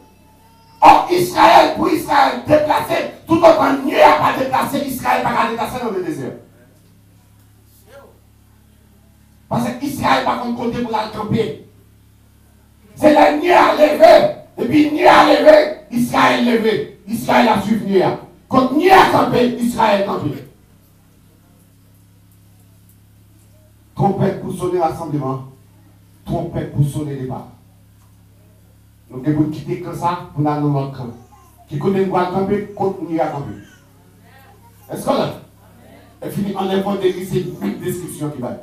Speaker 2: Or, Israël, pour Israël déplacer, tout autant nuée n'a pas déplacé, Israël n'a pas déplacé dans le désert. Parce qu'Israël n'a pas compté pour la camper. C'est la nuée à lever. Et puis, nuée à lever, Israël levé. Israël a suivi nuée. Quand nuée a campé, Israël campé. Trompette pour sonner l'assemblement. Trompette pour sonner les pas. Donc, vous pouvez quitter comme ça pour aller dans notre camp. Qui connaît une voie camper, continue à camper. Est-ce qu'on a? Et fini, en étant d'église, c'est une description qui va.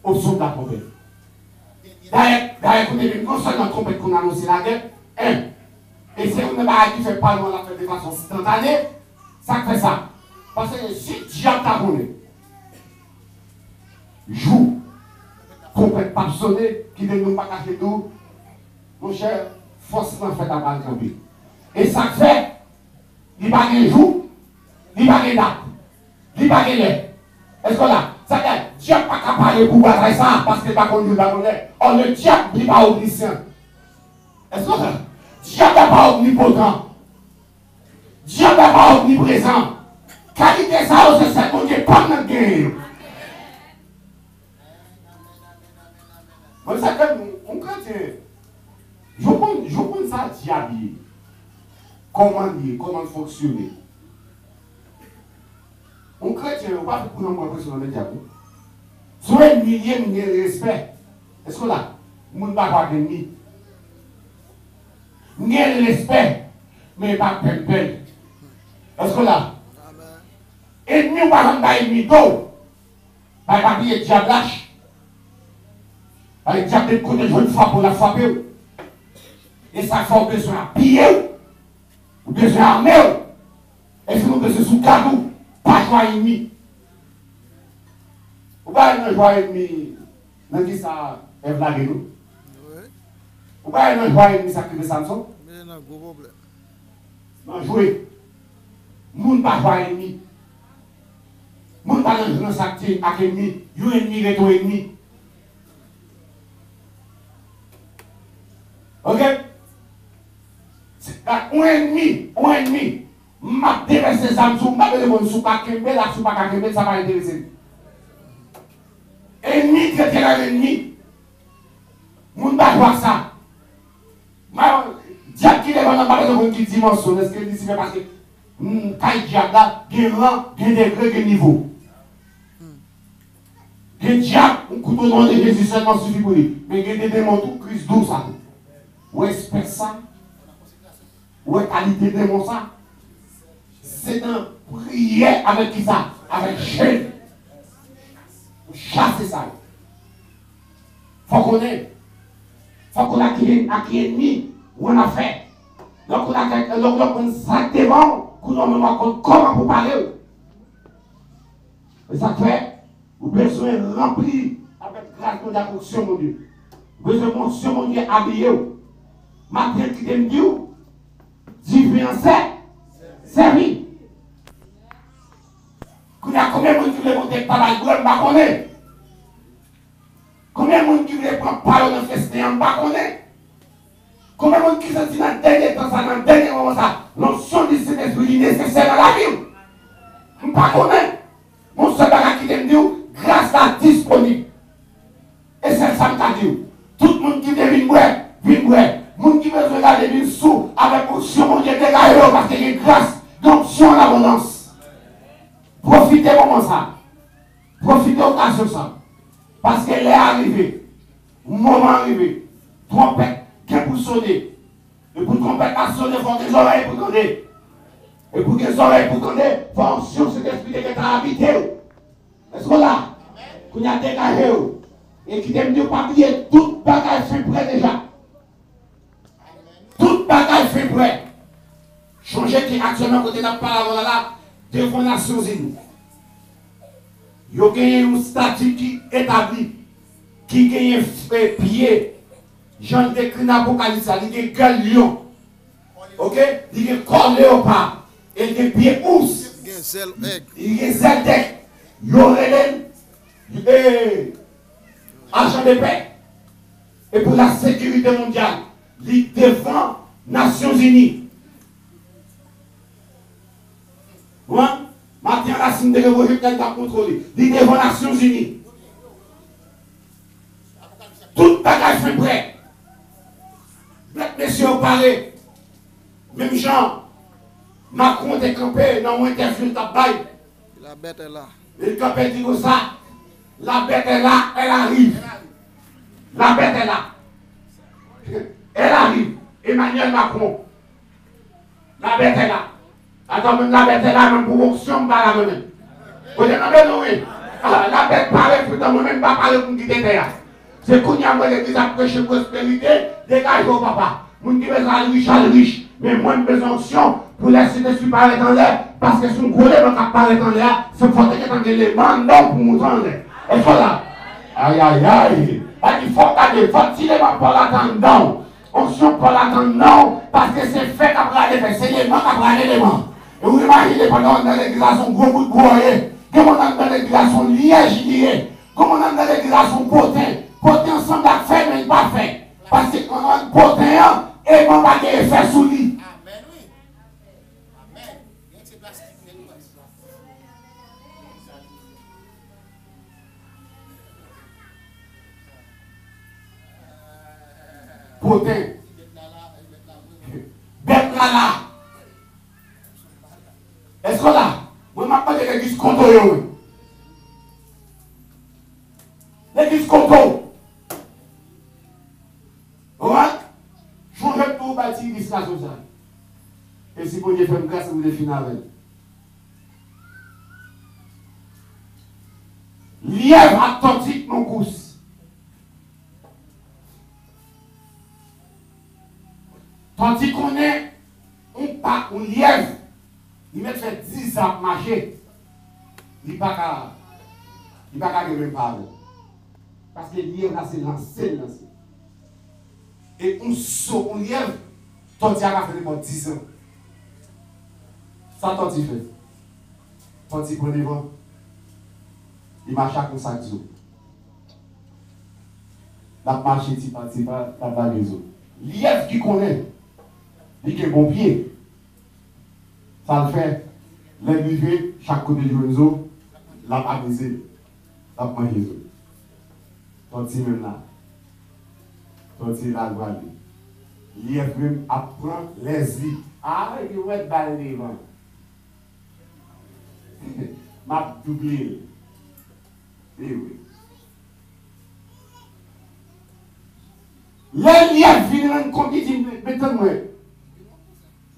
Speaker 2: Au son de la trompette. D'ailleurs, écoutez, non seulement la trompette qu'on a annoncé la guerre, et c'est une barrière qui fait pas loin la fait de façon instantanée, ça fait ça. Parce que si diable t'a donné, joue, trompette pas sonner, qui ne nous pas cacher tout, mon cher, forcément fait à balle camper. Et ça fait, il n'y a pas de jour, il n'y a pas de date, il n'y a pas de l'air. Est-ce qu'on a? Ça veut dire, Dieu n'a pas qu'à parler pour voir ça, parce qu'il n'a pas conduit dans le lait. Or, le diable n'est pas omniscient. Est-ce qu'on a? Dieu n'est pas omnipotent. Dieu n'est pas omniprésent. Qualité ça, c'est ça qu'on dit pas dans le game. Moi, ça fait, on chrétien. Je prends ça diable. Comment fonctionner. On chrétien, on ne peut pas pour nous impressionner le diable. Soyez milliers de respect. Est-ce que là, on ne peut pas gagner? Ni le respect, mais pas pempel. Est-ce que là? Ennemi ou pas un ennemi d'eau. Pas papier diable lâche. Avec diable de côté, je vais frappe pour la frapper. Et ça fait besoin de piller, ou besoin d'armer. Et si nous besoin sous cadeau, pas joie ennemi. Ou pas une joie ennemi, dans qui ça est blagué nous? Ou pas une joie ennemi, ça qui veut Samson?
Speaker 3: Mais non, gros problème.
Speaker 2: Non, jouer. Moun pas joie ennemi. Moun pas dans grand sac avec ennemi. You ennemi, reto ennemi. Ok? Un ennemi, m'a déversé ses âmes sous, m'a déversé sous pas Kembe, là, sous pas Kembe, ça va intéresser. Ennemi, traiter l'ennemi. Moun pas voir ça. Diable qui est dans la de qui dimension, est-ce que dit parce que quand diable là, il y a rang, il y a degré, il y a niveau. Le diable, un couteau de Jésus seulement suffit pour lui. Mais il y a des démons tout Christ d'où ça. Ou espèce ça. Ou qualité de démon ça. C'est un prière avec qui ça? Avec Jésus. Chasser ça. Faut qu'on ait. Faut qu'on a qui ennemi. Ou on a fait. Donc on a exactement comment pour parler. Et ça fait. Vous avez besoin de remplir avec grâce de la fonction, mon Dieu. Vous avez besoin de fonction, mon Dieu, habillé. Matin qui t'aime Dieu, différencié, servi. Combien de monde qui veut monter par la gueule, je ne connais pas. Combien de monde qui veut prendre parole dans le festin, je ne connais pas. Combien de monde qui se dit dans le dernier temps, dans le dernier moment, l'onction du Saint-Esprit est nécessaire dans la vie. Je ne connais pas. Mon seul bagage qui t'aime Dieu, grâce à disponible. Et c'est ça que je dis. Tout le monde qui vient venir, le monde qui veut regarder venir sous avec l'onction, mon Dieu, dégagez parce qu'il y a une grâce d'onction en abondance. Profitez du moment ça. Profitez de l'occasion ça. Parce qu'elle est arrivée. Le moment arrivé. Trompette, qui pour sonner. Et pour qu'on peut pas sonner, il faut des oreilles pour qu'on ait. Et pour que les oreilles pour qu'on ait, il faut ancien cet esprit qui est habité. Est-ce que là, qu'on a dégagé, et qui t'aime Dieu pas oublier, toute bagaille fait prêt déjà. Toute bagaille fait prêt. Changer qui actuellement, côté n'a pas là, devant les Nations Unies. Il y a un statut qui est établi, qui gagne pied. Jean décrit dans l'Apocalypse, il y a un lion. Ok? Il y a un corps léopard. Et il y a un pied ours. Il y a un zèle d'aigle. Il y a agent de paix. Et pour la sécurité mondiale, il défend les Nations Unies. Moi, Martin Racine de Révolution qu'elle a contrôlé. Il défend les Nations Unies. Tout bagage fait prêt. Messieurs, parlez. Même Jean, Macron est campé dans mon interview de la baille.
Speaker 3: La bête est là.
Speaker 2: Le campé dit comme ça. La bête est là, elle arrive. La bête est là. Elle arrive. Emmanuel Macron. La bête est là. Attends, même la bête est là, même pour fonction, pas la même. Vous êtes en train de la bête paraît, pourtant moi-même, pas parler pour quitter terre. C'est qu'on y a moi l'église à prêcher prospérité, dégage au papa. Moun qui besoin riche à riche, mais moi besoin d'onction pour laisser les esprits paraître en l'air, parce que son gros élément qui paraît en l'air, c'est faut que un élément non pour monter en l'air. Et voilà. Aïe aïe aïe. Il faut garder, faut tirer ma pour l'attendre. Onction pour l'attendre, parce que c'est fait qu'après les faits, c'est l'élément qu'après l'élément. Et vous imaginez pendant dans l'église son gros bout de broyer, comment dans l'église son liège lié, comment dans l'église son potin. Potin ensemble à faire, mais pas fait. Parce que quand on potin, et mon bagage est fait sous lui.
Speaker 1: Amen, oui. Amen. Il y a un plastique.
Speaker 2: Potin. Bête là. Est-ce que là, moi, je ne pas de l'église contre eux. L'église contre. Changez tout bâtir l'église là comme ça. Et si vous voulez faire une grâce, vous devez finir avec. Lièvre atlantique, mon cousse. Tandis qu'on est un lièvre, il m'a fait 10 ans marcher. Il n'y a pas qu'à même parler. Parce que le lièvre là, c'est lancé. Et on saut, on lièvre, Toti a fait pendant 10 ans. Ça, Toti fait. Toti prend les vents. Il marche comme ça, tout. La marche, il partit pas, la maison. Lièvre qui connaît, il est bon pied. Ça le fait. L'élevé, chaque côté du réseau, la avisé, la manger. Toti même là. Toti la voile. Lièvre même apprend les vies. Ah, il va être balle devant. M'a doublé. Eh oui. Les lièvres viennent comme il dit, mettez-moi.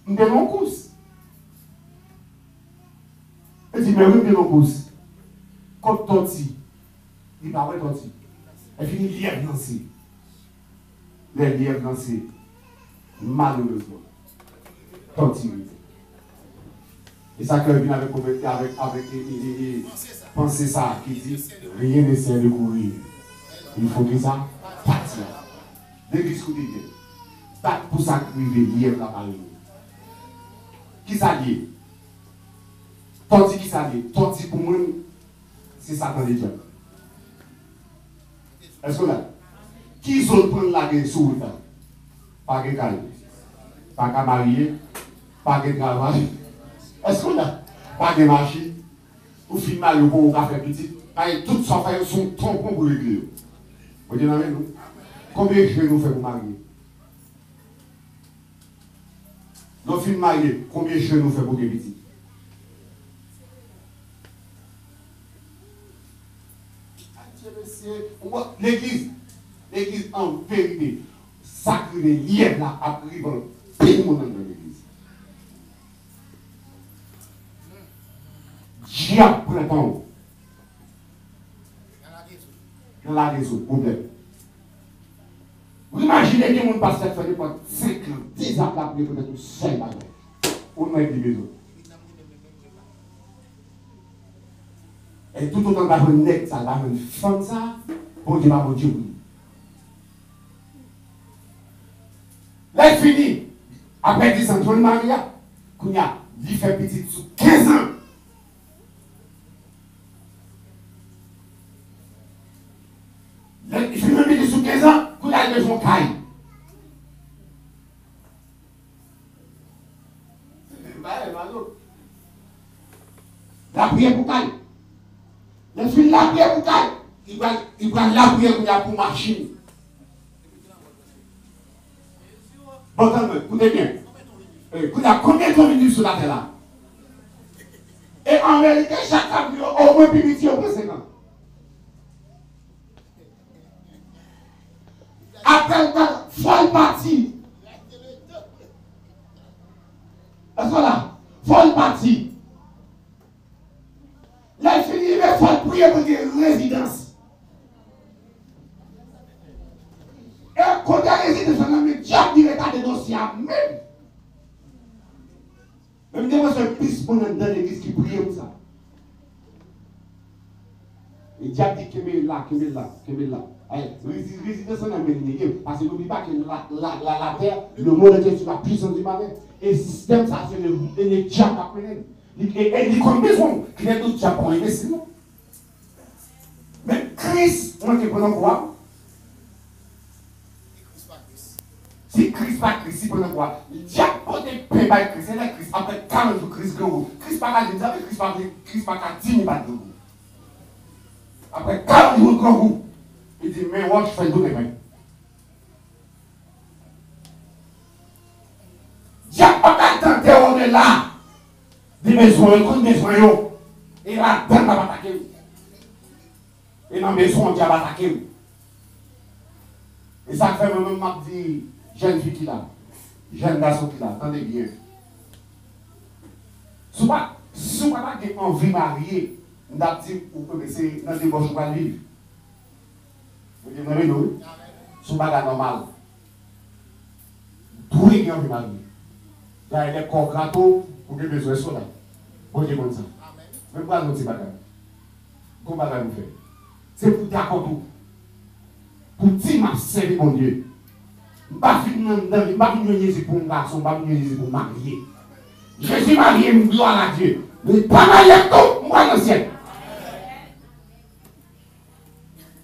Speaker 2: Je vais mon course. Il dit, mais oui, je vais mon course. Comme Toti. Il va voir Toti. Elle finit lièvre lancé. Les lièvres lancés. Malheureusement. Toti. Et ça que vient avec penser ça, qui dit, rien ne sert de courir. Il faut que ça partir. L'église qui dit, pas pour ça que vous lièvre la parole. Qui ça dit? Toti qui ça dit? Toti pour moi, c'est Satan de Dieu. Est-ce que là? Qui sont prendre la guerre sur le temps? Pas de calme. Pas de marier. Pas de travail. Est-ce que là? Pas de marché. Ou fin mal pour vous faire petit. Tout ça fait son tampon pour l'église. Vous dites avec nous? Combien de jeunes nous fait pour marier? Nous fin marier, combien de jeunes nous fait pour des petits? L'église en vérité, sacré lièvre là, à privant, pile monde dans l'église. Diable prend temps. Dans la raison, problème. Vous imaginez que mon pasteur fait pendant 5 ans, 10 ans, la prière peut-être une seule bagarre. On a dit besoin. Et tout autant d'avoir une nette, ça, d'avoir une femme, ça, pour dire, mon Dieu, oui. Là, il finit. Après 10 ans, John Maria, il fait petit sous 15 ans. Il fait petit sous 15 ans, il a besoin de caille. La prière pour caille. Il fait la prière pour caille. Il va la prière pour machine. Bon, écoutez bien. Vous avez combien de minutes sur la terre là? Et en réalité, chaque famille, au moins, puis au moins 5 ans. Après, folle partie. Est-ce que là? Folle partie. Là, il finit, il faut prier pour des résidences. Et quand il y a résidence, on a mis diable du l'état de dossier même. Même moi, c'est un piste pour dans l'église qui prie pour ça. Le diable dit qu'il est là. Résidence, on a mis parce que n'oublie pas que la terre, le monde est sur la puissance du malin. Et le système, ça, c'est le diable après. Et il comme besoin, qu'il y ait d'autres diables pour investir. Mais Christ, on est pendant quoi? Si Christ pas Christ, si pendant quoi? Il y a pas de pain par Christ, c'est là Christ. Après 40 jours, Christ grand. Christ pas qu'à dire, Christ pas qu'à 10 000 battes de vous. Après 40 jours, grand goût. Il dit, mais moi, je fais tout de même. Il n'y a pas qu'à tenter, on est là. Des besoins, comme besoin, et là, on va attaquer. Et dans le besoin, on va attaquer. Et ça fait même, m'a dit, jeune fille qui là, jeune garçon qui là, attendez bien. Si vous n'avez pas envie de marier, vous avez dit, vous connaissez, dans des bons choix de vivre. Vous dites, non, si vous n'avez pas normal. Tout est bien envie de marier. Il y a des corps gratos pour que besoin soit là. Pour dire comme ça. Même pas notre bagage. Comment bagage nous fait? C'est pour d'accord tout. Pour dire m'a servi mon Dieu. Je ne vais pas venir Jésus pour un garçon, je ne vais pas venir Jésus pour marier. Je suis marié, je gloire à Dieu. Mais pas marié tout, moi dans le ciel.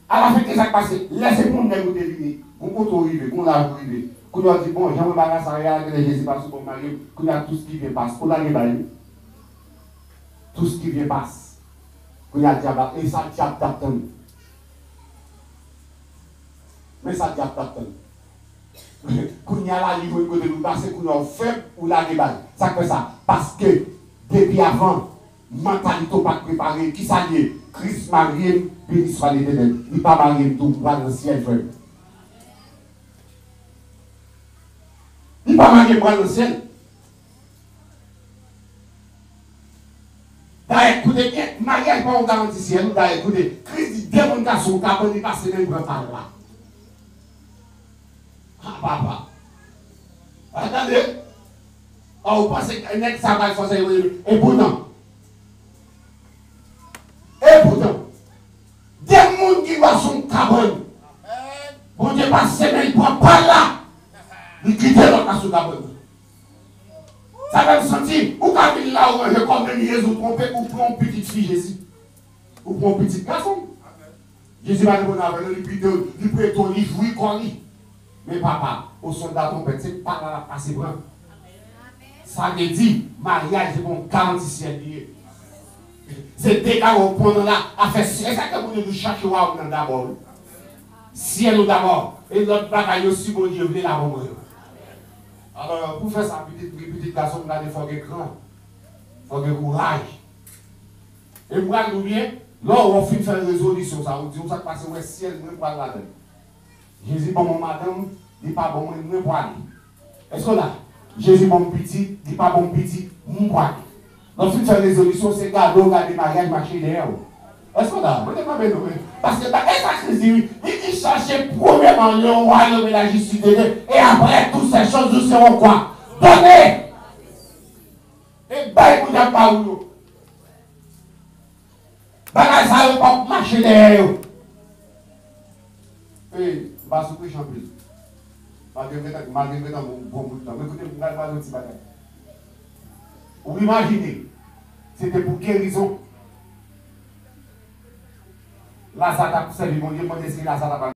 Speaker 2: À la fin, qu'est-ce qui s'est passé? Laissez pour nous deviner. Vous comptez vous l'a arrivé. Quand on dit, bon, j'aimerais pas ça, que Jésus passe pour marier, qu'il y a tout ce qui vient passer. On a les tout ce qui vient passe. Qu'il y a diable, et ça, diable t'attend. Mais ça, diable t'attend. Quand il y a là, il faut que nous passer, qu'on a fait ou la déballe. Ça fait ça. Parce que, depuis avant, mentalité pas préparée, qui s'allie, Christ marié, puis il soit l'éternel. Il n'est pas marié tout, pour dans le ciel, frère. Il n'est pas marié pour dans le ciel. D'ailleurs, écoutez bien, mariage n'est pas un garantie ciel. D'ailleurs, écoutez, Christ dit, dès mon garçon, quand on est passé dans le grand par là. Ah, papa. Attendez. Oh, vous pensez qu'un ex ça va faire ça. Et pourtant, des gens qui voient son cabane, bon Dieu passe semaine, il ne prend pas là. Il quitte l'autre sur cabane. Ça va me sentir, ou quand il là, ou je comme Jésus, ou prend une petite fille Jésus, ou prend un petit garçon. Jésus va répondre avec lui, il peut être il jouit comme lui. Mais papa, au soldat trompette, c'est pas là passer blanc. Ça veut dire, mariage, c'est bon, garantie ciel lié. C'est des cas où on là, à faire c'est ça que vous nous cherchez d'abord. Ciel ou d'abord. Et l'autre bagaille aussi, bon Dieu, venez là, bon. Alors, pour faire ça, petit garçon, il faut avoir grand. Il faut avoir courage. Et vous regardez bien, là, on finit de faire une résolution, ça, on dit, on s'est passé au ciel, on ne peut pas là-dedans. Jésus, bon, mon madame, il n'est pas bon, il ne peut pas aller. Est-ce que là, Jésus mon petit, dit pas mon petit, moi. Dans toute cette résolution, c'est garder mariage, marcher derrière. Est-ce qu'on a? Parce que il cherchait premièrement le royaume et la justice de Dieu. Et après, toutes ces choses nous seront quoi? Données. Et bah, il n'y a pas où. Bagage ça ne pas marcher derrière. Et, bah, ce que j'en prie. Malgré dans mon bon bout de temps. Mais écoutez, vous n'avez pas de petit bagage. Vous imaginez, c'était pour guérison. Là, ça t'a servi, mon Dieu, mon esprit, là, ça t'a pas.